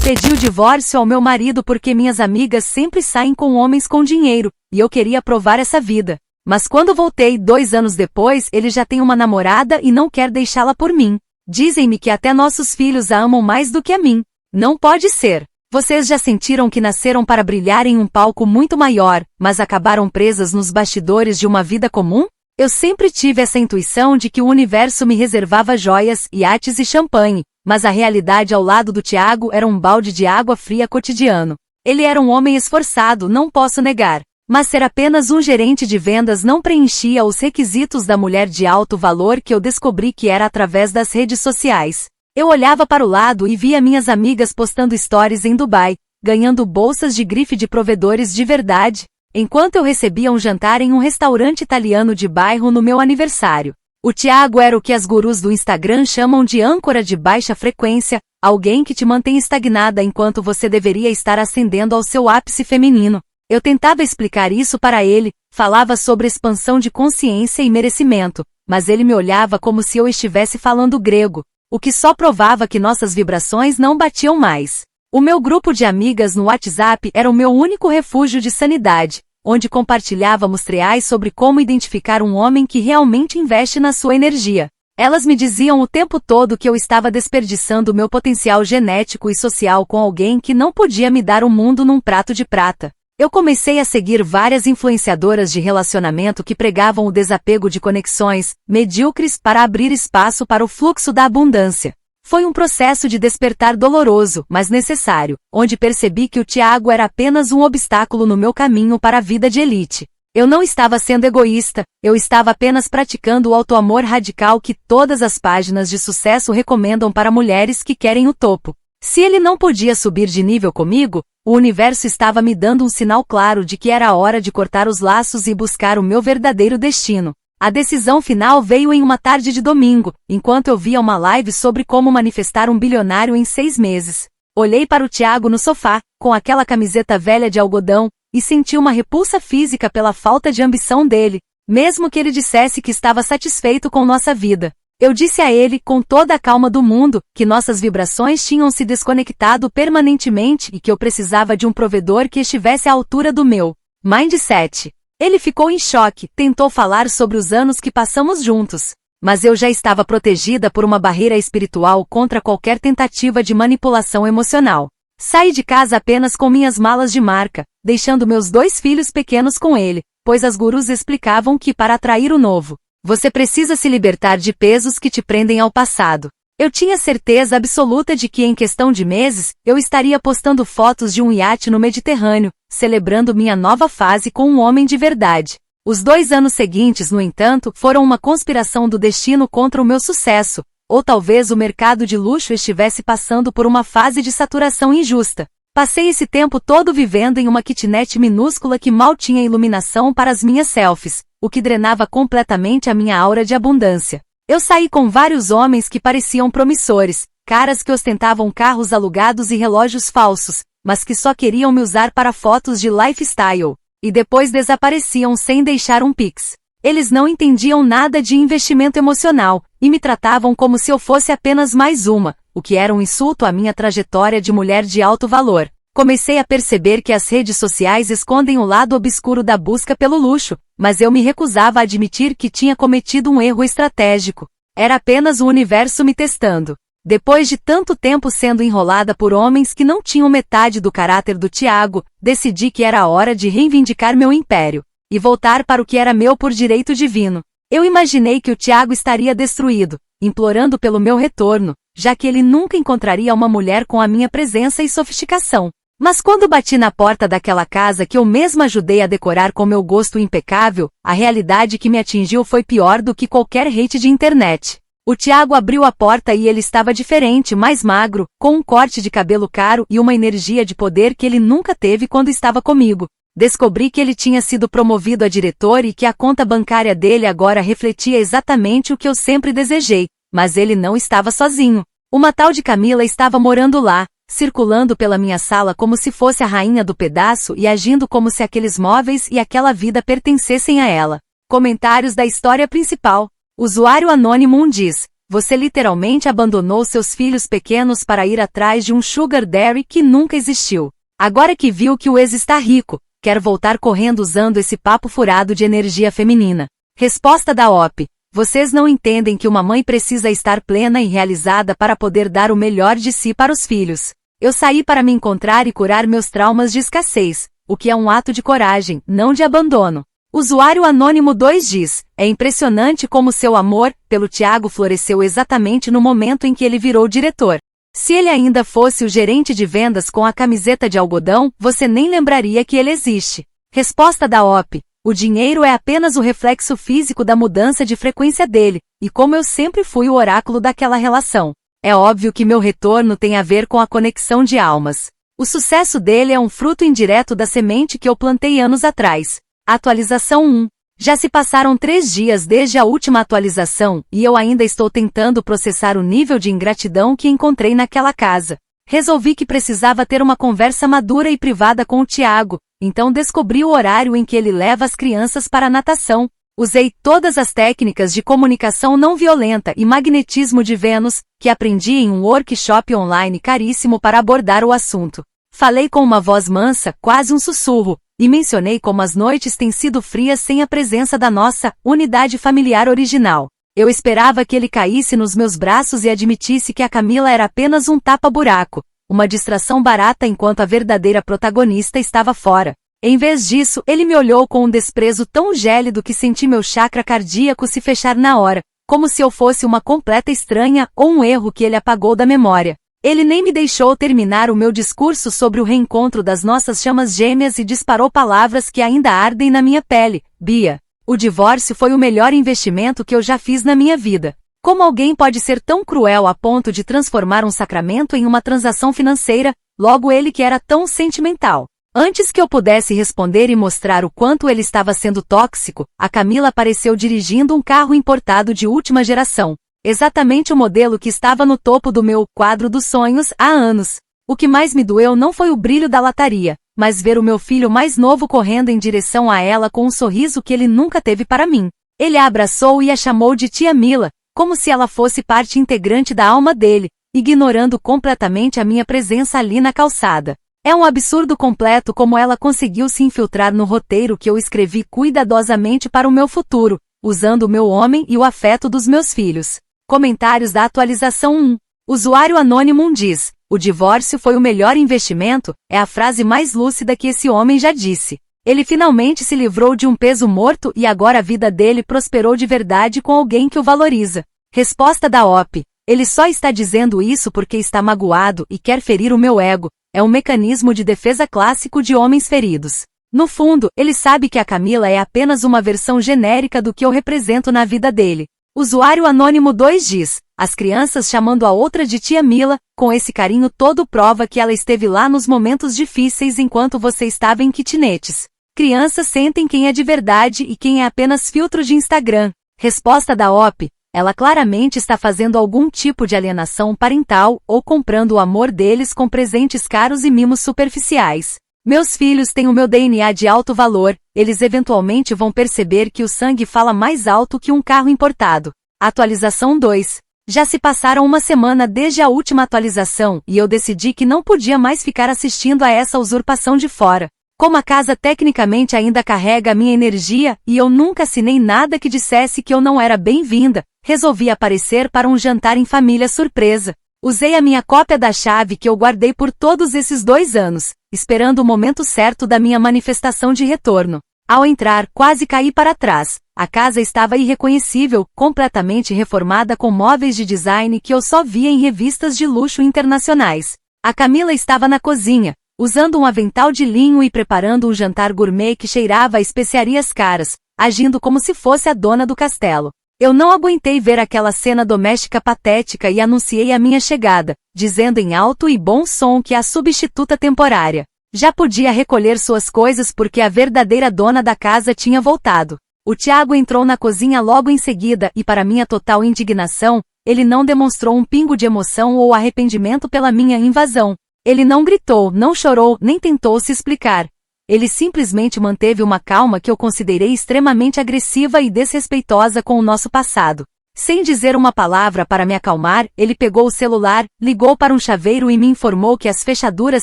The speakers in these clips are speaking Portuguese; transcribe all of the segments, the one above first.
Pedi o divórcio ao meu marido porque minhas amigas sempre saem com homens com dinheiro, e eu queria provar essa vida. Mas quando voltei 2 anos depois, ele já tem uma namorada e não quer deixá-la por mim. Dizem-me que até nossos filhos a amam mais do que a mim. Não pode ser. Vocês já sentiram que nasceram para brilhar em um palco muito maior, mas acabaram presas nos bastidores de uma vida comum? Eu sempre tive essa intuição de que o universo me reservava joias, iates e champanhe, mas a realidade ao lado do Tiago era um balde de água fria cotidiano. Ele era um homem esforçado, não posso negar. Mas ser apenas um gerente de vendas não preenchia os requisitos da mulher de alto valor que eu descobri que era através das redes sociais. Eu olhava para o lado e via minhas amigas postando stories em Dubai, ganhando bolsas de grife de provedores de verdade, enquanto eu recebia um jantar em um restaurante italiano de bairro no meu aniversário. O Tiago era o que as gurus do Instagram chamam de âncora de baixa frequência, alguém que te mantém estagnada enquanto você deveria estar ascendendo ao seu ápice feminino. Eu tentava explicar isso para ele, falava sobre expansão de consciência e merecimento, mas ele me olhava como se eu estivesse falando grego, o que só provava que nossas vibrações não batiam mais. O meu grupo de amigas no WhatsApp era o meu único refúgio de sanidade, onde compartilhávamos reais sobre como identificar um homem que realmente investe na sua energia. Elas me diziam o tempo todo que eu estava desperdiçando meu potencial genético e social com alguém que não podia me dar o mundo num prato de prata. Eu comecei a seguir várias influenciadoras de relacionamento que pregavam o desapego de conexões medíocres para abrir espaço para o fluxo da abundância. Foi um processo de despertar doloroso, mas necessário, onde percebi que o Tiago era apenas um obstáculo no meu caminho para a vida de elite. Eu não estava sendo egoísta, eu estava apenas praticando o autoamor radical que todas as páginas de sucesso recomendam para mulheres que querem o topo. Se ele não podia subir de nível comigo, o universo estava me dando um sinal claro de que era a hora de cortar os laços e buscar o meu verdadeiro destino. A decisão final veio em uma tarde de domingo, enquanto eu via uma live sobre como manifestar um bilionário em 6 meses. Olhei para o Tiago no sofá, com aquela camiseta velha de algodão, e senti uma repulsa física pela falta de ambição dele, mesmo que ele dissesse que estava satisfeito com nossa vida. Eu disse a ele, com toda a calma do mundo, que nossas vibrações tinham se desconectado permanentemente e que eu precisava de um provedor que estivesse à altura do meu mindset. Ele ficou em choque, tentou falar sobre os anos que passamos juntos, mas eu já estava protegida por uma barreira espiritual contra qualquer tentativa de manipulação emocional. Saí de casa apenas com minhas malas de marca, deixando meus 2 filhos pequenos com ele, pois as gurus explicavam que para atrair o novo, você precisa se libertar de pesos que te prendem ao passado. Eu tinha certeza absoluta de que em questão de meses, eu estaria postando fotos de um iate no Mediterrâneo, celebrando minha nova fase com um homem de verdade. Os 2 anos seguintes, no entanto, foram uma conspiração do destino contra o meu sucesso, ou talvez o mercado de luxo estivesse passando por uma fase de saturação injusta. Passei esse tempo todo vivendo em uma kitnet minúscula que mal tinha iluminação para as minhas selfies, o que drenava completamente a minha aura de abundância. Eu saí com vários homens que pareciam promissores, caras que ostentavam carros alugados e relógios falsos, mas que só queriam me usar para fotos de lifestyle, e depois desapareciam sem deixar um pix. Eles não entendiam nada de investimento emocional, e me tratavam como se eu fosse apenas mais uma, o que era um insulto à minha trajetória de mulher de alto valor. Comecei a perceber que as redes sociais escondem o lado obscuro da busca pelo luxo, mas eu me recusava a admitir que tinha cometido um erro estratégico. Era apenas o universo me testando. Depois de tanto tempo sendo enrolada por homens que não tinham metade do caráter do Tiago, decidi que era a hora de reivindicar meu império e voltar para o que era meu por direito divino. Eu imaginei que o Tiago estaria destruído, implorando pelo meu retorno, já que ele nunca encontraria uma mulher com a minha presença e sofisticação. Mas quando bati na porta daquela casa que eu mesma ajudei a decorar com meu gosto impecável, a realidade que me atingiu foi pior do que qualquer hate de internet. O Tiago abriu a porta e ele estava diferente, mais magro, com um corte de cabelo caro e uma energia de poder que ele nunca teve quando estava comigo. Descobri que ele tinha sido promovido a diretor e que a conta bancária dele agora refletia exatamente o que eu sempre desejei, mas ele não estava sozinho. Uma tal de Camila estava morando lá, circulando pela minha sala como se fosse a rainha do pedaço e agindo como se aqueles móveis e aquela vida pertencessem a ela. Comentários da história principal. Usuário anônimo 1 diz: Você literalmente abandonou seus filhos pequenos para ir atrás de um sugar daddy que nunca existiu. Agora que viu que o ex está rico, quer voltar correndo usando esse papo furado de energia feminina. Resposta da OP. Vocês não entendem que uma mãe precisa estar plena e realizada para poder dar o melhor de si para os filhos. Eu saí para me encontrar e curar meus traumas de escassez, o que é um ato de coragem, não de abandono. Usuário Anônimo 2 diz, é impressionante como seu amor pelo Thiago floresceu exatamente no momento em que ele virou diretor. Se ele ainda fosse o gerente de vendas com a camiseta de algodão, você nem lembraria que ele existe. Resposta da OP. O dinheiro é apenas o reflexo físico da mudança de frequência dele, e como eu sempre fui o oráculo daquela relação. É óbvio que meu retorno tem a ver com a conexão de almas. O sucesso dele é um fruto indireto da semente que eu plantei anos atrás. Atualização 1. Já se passaram 3 dias desde a última atualização, e eu ainda estou tentando processar o nível de ingratidão que encontrei naquela casa. Resolvi que precisava ter uma conversa madura e privada com o Thiago, então descobri o horário em que ele leva as crianças para a natação. Usei todas as técnicas de comunicação não violenta e magnetismo de Vênus, que aprendi em um workshop online caríssimo para abordar o assunto. Falei com uma voz mansa, quase um sussurro, e mencionei como as noites têm sido frias sem a presença da nossa unidade familiar original. Eu esperava que ele caísse nos meus braços e admitisse que a Camila era apenas um tapa-buraco, uma distração barata enquanto a verdadeira protagonista estava fora. Em vez disso, ele me olhou com um desprezo tão gélido que senti meu chakra cardíaco se fechar na hora, como se eu fosse uma completa estranha ou um erro que ele apagou da memória. Ele nem me deixou terminar o meu discurso sobre o reencontro das nossas chamas gêmeas e disparou palavras que ainda ardem na minha pele. Bia, o divórcio foi o melhor investimento que eu já fiz na minha vida. Como alguém pode ser tão cruel a ponto de transformar um sacramento em uma transação financeira, logo ele que era tão sentimental? Antes que eu pudesse responder e mostrar o quanto ele estava sendo tóxico, a Camila apareceu dirigindo um carro importado de última geração. Exatamente o modelo que estava no topo do meu quadro dos sonhos há anos. O que mais me doeu não foi o brilho da lataria, mas ver o meu filho mais novo correndo em direção a ela com um sorriso que ele nunca teve para mim. Ele a abraçou e a chamou de tia Mila, como se ela fosse parte integrante da alma dele, ignorando completamente a minha presença ali na calçada. É um absurdo completo como ela conseguiu se infiltrar no roteiro que eu escrevi cuidadosamente para o meu futuro, usando o meu homem e o afeto dos meus filhos. Comentários da atualização 1. Usuário Anônimo diz, o divórcio foi o melhor investimento, é a frase mais lúcida que esse homem já disse. Ele finalmente se livrou de um peso morto e agora a vida dele prosperou de verdade com alguém que o valoriza. Resposta da OP. Ele só está dizendo isso porque está magoado e quer ferir o meu ego. É um mecanismo de defesa clássico de homens feridos. No fundo, ele sabe que a Camila é apenas uma versão genérica do que eu represento na vida dele. Usuário Anônimo 2 diz, as crianças chamando a outra de tia Mila, com esse carinho todo prova que ela esteve lá nos momentos difíceis enquanto você estava em kitnetes. Crianças sentem quem é de verdade e quem é apenas filtro de Instagram. Resposta da OP, ela claramente está fazendo algum tipo de alienação parental ou comprando o amor deles com presentes caros e mimos superficiais. Meus filhos têm o meu DNA de alto valor, eles eventualmente vão perceber que o sangue fala mais alto que um carro importado. Atualização 2. Já se passaram uma semana desde a última atualização e eu decidi que não podia mais ficar assistindo a essa usurpação de fora. Como a casa tecnicamente ainda carrega a minha energia e eu nunca assinei nada que dissesse que eu não era bem-vinda, resolvi aparecer para um jantar em família surpresa. Usei a minha cópia da chave que eu guardei por todos esses 2 anos, esperando o momento certo da minha manifestação de retorno. Ao entrar, quase caí para trás. A casa estava irreconhecível, completamente reformada com móveis de design que eu só via em revistas de luxo internacionais. A Camila estava na cozinha, usando um avental de linho e preparando um jantar gourmet que cheirava a especiarias caras, agindo como se fosse a dona do castelo. Eu não aguentei ver aquela cena doméstica patética e anunciei a minha chegada, dizendo em alto e bom som que a substituta temporária já podia recolher suas coisas porque a verdadeira dona da casa tinha voltado. O Thiago entrou na cozinha logo em seguida e, para minha total indignação, ele não demonstrou um pingo de emoção ou arrependimento pela minha invasão. Ele não gritou, não chorou, nem tentou se explicar. Ele simplesmente manteve uma calma que eu considerei extremamente agressiva e desrespeitosa com o nosso passado. Sem dizer uma palavra para me acalmar, ele pegou o celular, ligou para um chaveiro e me informou que as fechaduras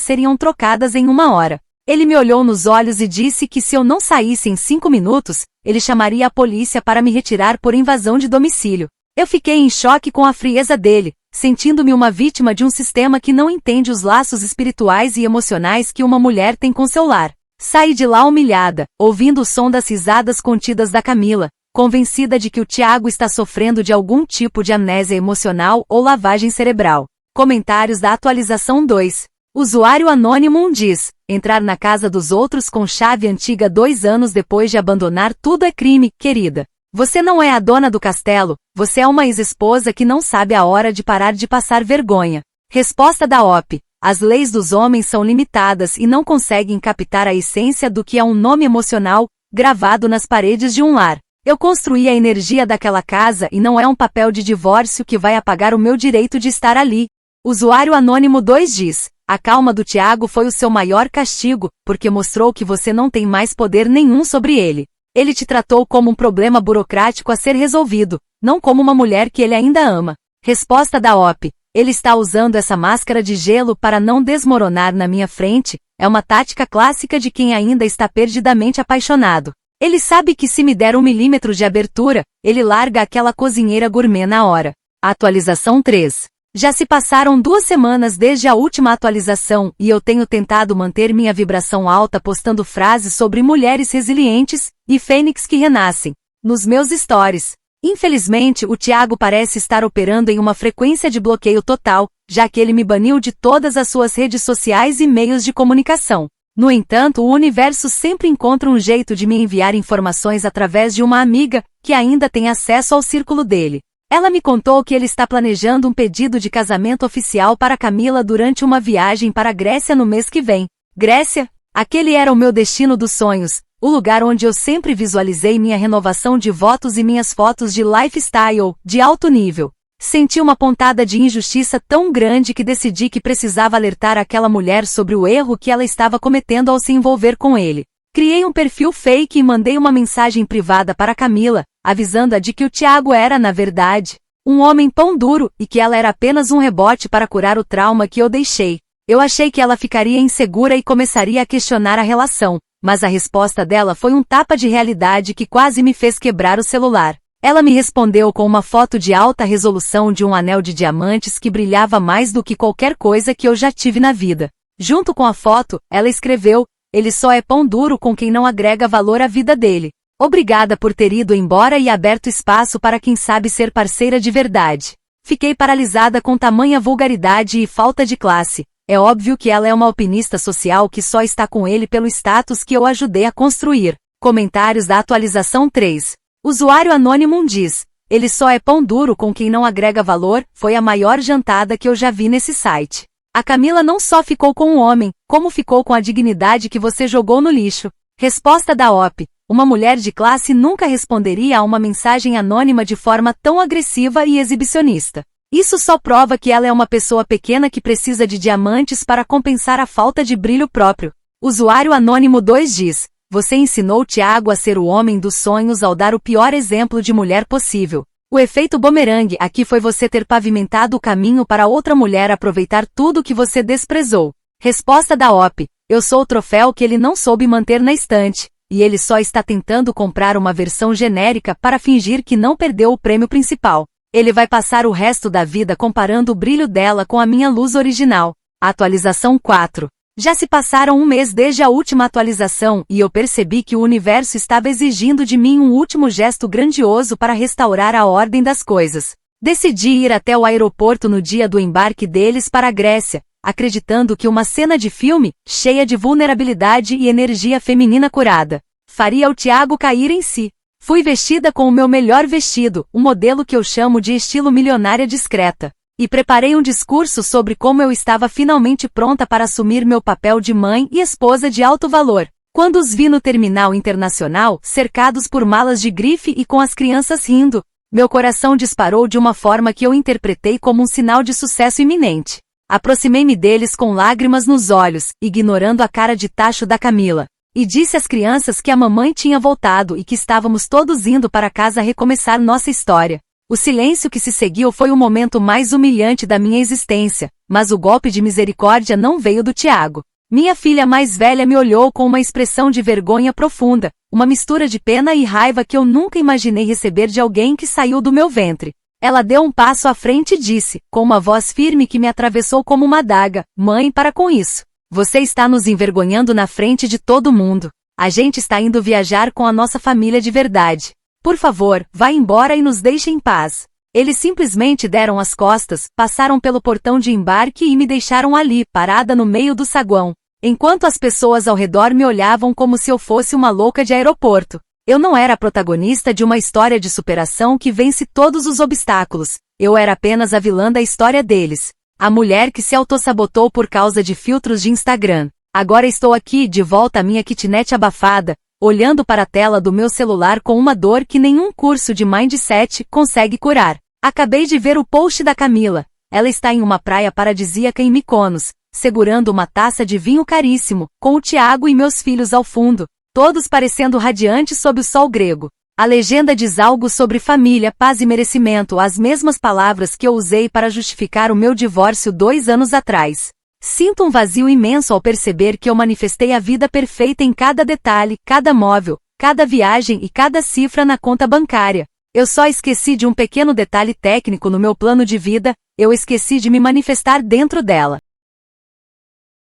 seriam trocadas em 1 hora. Ele me olhou nos olhos e disse que se eu não saísse em 5 minutos, ele chamaria a polícia para me retirar por invasão de domicílio. Eu fiquei em choque com a frieza dele, sentindo-me uma vítima de um sistema que não entende os laços espirituais e emocionais que uma mulher tem com seu lar. Saí de lá humilhada, ouvindo o som das risadas contidas da Camila, convencida de que o Thiago está sofrendo de algum tipo de amnésia emocional ou lavagem cerebral. Comentários da atualização 2. Usuário anônimo diz: entrar na casa dos outros com chave antiga 2 anos depois de abandonar tudo é crime, querida. Você não é a dona do castelo, você é uma ex-esposa que não sabe a hora de parar de passar vergonha. Resposta da OP. As leis dos homens são limitadas e não conseguem captar a essência do que é um nome emocional, gravado nas paredes de um lar. Eu construí a energia daquela casa e não é um papel de divórcio que vai apagar o meu direito de estar ali. Usuário anônimo 2 diz: a calma do Thiago foi o seu maior castigo, porque mostrou que você não tem mais poder nenhum sobre ele. Ele te tratou como um problema burocrático a ser resolvido, não como uma mulher que ele ainda ama. Resposta da OP. Ele está usando essa máscara de gelo para não desmoronar na minha frente, é uma tática clássica de quem ainda está perdidamente apaixonado. Ele sabe que se me der 1 milímetro de abertura, ele larga aquela cozinheira gourmet na hora. Atualização 3. Já se passaram 2 semanas desde a última atualização e eu tenho tentado manter minha vibração alta postando frases sobre mulheres resilientes e fênix que renascem nos meus stories. Infelizmente, o Thiago parece estar operando em uma frequência de bloqueio total, já que ele me baniu de todas as suas redes sociais e meios de comunicação. No entanto, o universo sempre encontra um jeito de me enviar informações através de uma amiga que ainda tem acesso ao círculo dele. Ela me contou que ele está planejando um pedido de casamento oficial para Camila durante uma viagem para a Grécia no mês que vem. Grécia? Aquele era o meu destino dos sonhos, o lugar onde eu sempre visualizei minha renovação de votos e minhas fotos de lifestyle, de alto nível. Senti uma pontada de injustiça tão grande que decidi que precisava alertar aquela mulher sobre o erro que ela estava cometendo ao se envolver com ele. Criei um perfil fake e mandei uma mensagem privada para Camila, avisando-a de que o Thiago era, na verdade, um homem pão duro e que ela era apenas um rebote para curar o trauma que eu deixei. Eu achei que ela ficaria insegura e começaria a questionar a relação, mas a resposta dela foi um tapa de realidade que quase me fez quebrar o celular. Ela me respondeu com uma foto de alta resolução de um anel de diamantes que brilhava mais do que qualquer coisa que eu já tive na vida. Junto com a foto, ela escreveu: ele só é pão duro com quem não agrega valor à vida dele. Obrigada por ter ido embora e aberto espaço para quem sabe ser parceira de verdade. Fiquei paralisada com tamanha vulgaridade e falta de classe. É óbvio que ela é uma alpinista social que só está com ele pelo status que eu ajudei a construir. Comentários da atualização 3. Usuário anônimo diz: ele só é pão duro com quem não agrega valor, foi a maior jantada que eu já vi nesse site. A Camila não só ficou com um homem, como ficou com a dignidade que você jogou no lixo. Resposta da OP. Uma mulher de classe nunca responderia a uma mensagem anônima de forma tão agressiva e exibicionista. Isso só prova que ela é uma pessoa pequena que precisa de diamantes para compensar a falta de brilho próprio. Usuário anônimo 2 diz: você ensinou Thiago a ser o homem dos sonhos ao dar o pior exemplo de mulher possível. O efeito bumerangue aqui foi você ter pavimentado o caminho para outra mulher aproveitar tudo que você desprezou. Resposta da OP. Eu sou o troféu que ele não soube manter na estante, e ele só está tentando comprar uma versão genérica para fingir que não perdeu o prêmio principal. Ele vai passar o resto da vida comparando o brilho dela com a minha luz original. Atualização 4. Já se passaram 1 mês desde a última atualização e eu percebi que o universo estava exigindo de mim um último gesto grandioso para restaurar a ordem das coisas. Decidi ir até o aeroporto no dia do embarque deles para a Grécia, acreditando que uma cena de filme, cheia de vulnerabilidade e energia feminina curada, faria o Thiago cair em si. Fui vestida com o meu melhor vestido, um modelo que eu chamo de estilo milionária discreta. E preparei um discurso sobre como eu estava finalmente pronta para assumir meu papel de mãe e esposa de alto valor. Quando os vi no terminal internacional, cercados por malas de grife e com as crianças rindo, meu coração disparou de uma forma que eu interpretei como um sinal de sucesso iminente. Aproximei-me deles com lágrimas nos olhos, ignorando a cara de tacho da Camila, e disse às crianças que a mamãe tinha voltado e que estávamos todos indo para casa recomeçar nossa história. O silêncio que se seguiu foi o momento mais humilhante da minha existência, mas o golpe de misericórdia não veio do Tiago. Minha filha mais velha me olhou com uma expressão de vergonha profunda, uma mistura de pena e raiva que eu nunca imaginei receber de alguém que saiu do meu ventre. Ela deu um passo à frente e disse, com uma voz firme que me atravessou como uma adaga: "Mãe, para com isso. Você está nos envergonhando na frente de todo mundo. A gente está indo viajar com a nossa família de verdade. Por favor, vá embora e nos deixe em paz." Eles simplesmente deram as costas, passaram pelo portão de embarque e me deixaram ali, parada no meio do saguão, enquanto as pessoas ao redor me olhavam como se eu fosse uma louca de aeroporto. Eu não era a protagonista de uma história de superação que vence todos os obstáculos. Eu era apenas a vilã da história deles. A mulher que se autossabotou por causa de filtros de Instagram. Agora estou aqui, de volta à minha kitnet abafada, olhando para a tela do meu celular com uma dor que nenhum curso de mindset consegue curar. Acabei de ver o post da Camila. Ela está em uma praia paradisíaca em Mykonos, segurando uma taça de vinho caríssimo, com o Tiago e meus filhos ao fundo, todos parecendo radiantes sob o sol grego. A legenda diz algo sobre família, paz e merecimento, as mesmas palavras que eu usei para justificar o meu divórcio 2 anos atrás. Sinto um vazio imenso ao perceber que eu manifestei a vida perfeita em cada detalhe, cada móvel, cada viagem e cada cifra na conta bancária. Eu só esqueci de um pequeno detalhe técnico no meu plano de vida: eu esqueci de me manifestar dentro dela.